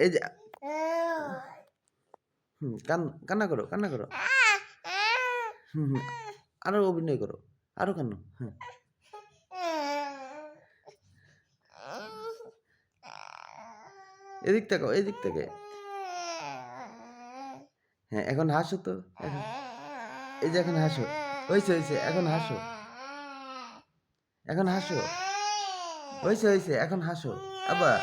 এই যে কান্না করো কান্না করো। হুম হুম আরো অভিনয় করো, আরো কান্না। হ্যাঁ এদিক তাকাও, এদিক থেকে। হ্যাঁ এখন হাসো তো এখন। এই যে এখন হাসো, হয়েছে হয়েছে, এখন হাসো, এখন হাসো, হয়েছে হয়েছে, এখন হাসো আবার।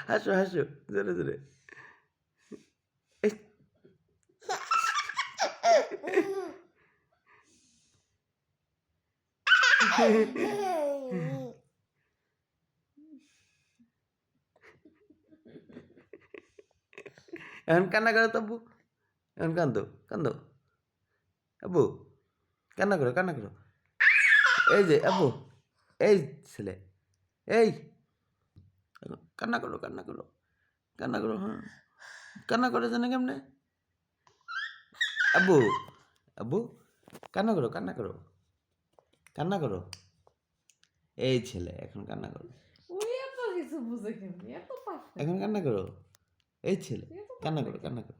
হাসো হাসো জোরে জোরে। এই এখন কান্না করো তো আব্বু, এখন কান্দো কান্দো আব্বু, কান্না করো কান্না করো। এই যে আব্বু, এই ছেলে, এই কান্না করো কান্না করো কান্না করো। হ্যাঁ কান্না করে জানে কেমনে আব্বু, আব্বু কান্না করো কান্না করো কান্না করো। এই ছেলে এখন কান্না করো, এখন কান্না করো। এই ছেলে কান্না করো কান্না করো।